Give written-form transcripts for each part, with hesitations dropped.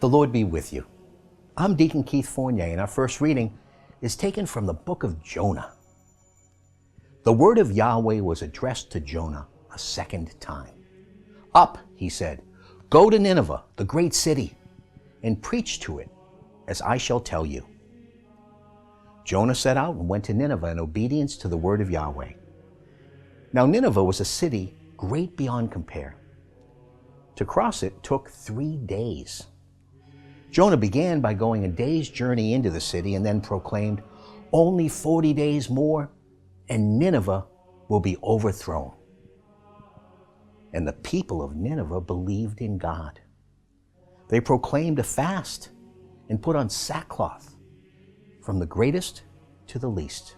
The Lord be with you. I'm Deacon Keith Fournier, and our first reading is taken from the book of Jonah. The word of Yahweh was addressed to Jonah a second time. Up, he said, go to Nineveh, the great city, and preach to it, as I shall tell you. Jonah set out and went to Nineveh in obedience to the word of Yahweh. Now Nineveh was a city great beyond compare. To cross it took 3 days. Jonah began by going a day's journey into the city and then proclaimed, only 40 days more, and Nineveh will be overthrown. And the people of Nineveh believed in God. They proclaimed a fast and put on sackcloth, from the greatest to the least.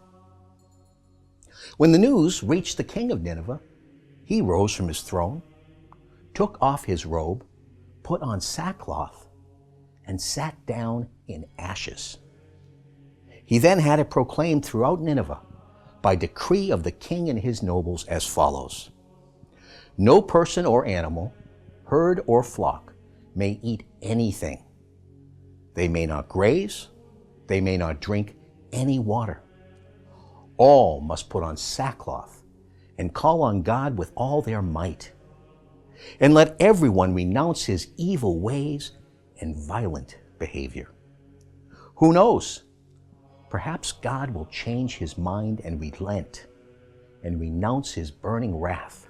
When the news reached the king of Nineveh, he rose from his throne, took off his robe, put on sackcloth, and sat down in ashes. He then had it proclaimed throughout Nineveh, by decree of the king and his nobles, as follows: no person or animal, herd or flock, may eat anything. They may not graze, they may not drink any water. All must put on sackcloth and call on God with all their might. And let everyone renounce his evil ways and violent behavior. Who knows? Perhaps God will change his mind and relent and renounce his burning wrath,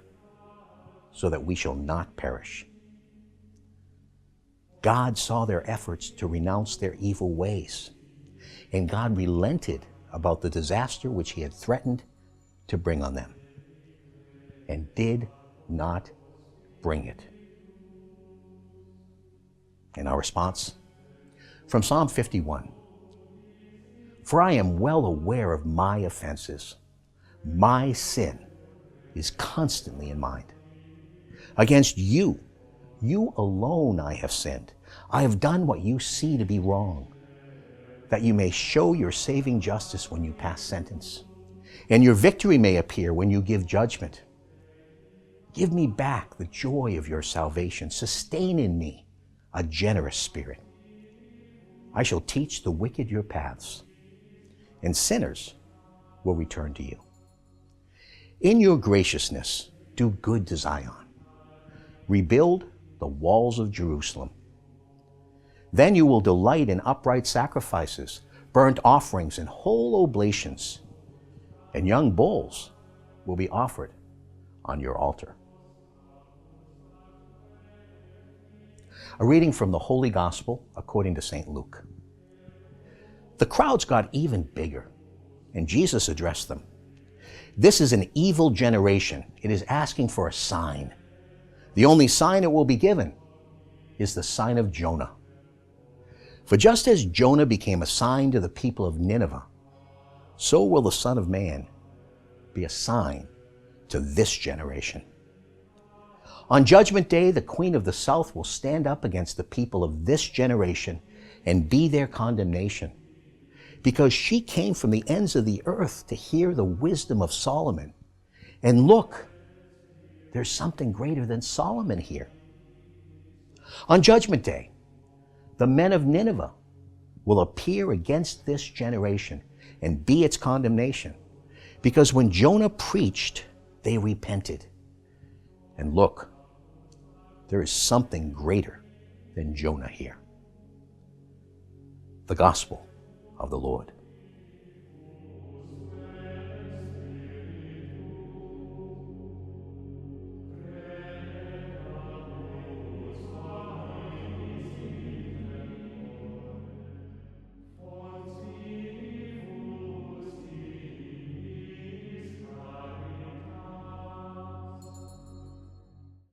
so that we shall not perish. God saw their efforts to renounce their evil ways, and God relented about the disaster which he had threatened to bring on them, and did not bring it. And our response? From Psalm 51. For I am well aware of my offenses. My sin is constantly in mind. Against you, you alone I have sinned. I have done what you see to be wrong, that you may show your saving justice when you pass sentence, and your victory may appear when you give judgment. Give me back the joy of your salvation. Sustain in me a generous spirit. I shall teach the wicked your paths, and sinners will return to you. In your graciousness, do good to Zion. Rebuild the walls of Jerusalem. Then you will delight in upright sacrifices, burnt offerings, and whole oblations, and young bulls will be offered on your altar. A reading from the Holy Gospel according to St. Luke. The crowds got even bigger, and Jesus addressed them. This is an evil generation. It is asking for a sign. The only sign it will be given is the sign of Jonah. For just as Jonah became a sign to the people of Nineveh, so will the Son of Man be a sign to this generation. On Judgment Day, the Queen of the South will stand up against the people of this generation and be their condemnation, because she came from the ends of the earth to hear the wisdom of Solomon. And look, there's something greater than Solomon here. On Judgment Day, the men of Nineveh will appear against this generation and be its condemnation, because when Jonah preached, they repented. And look, there is something greater than Jonah here. The Gospel of the Lord.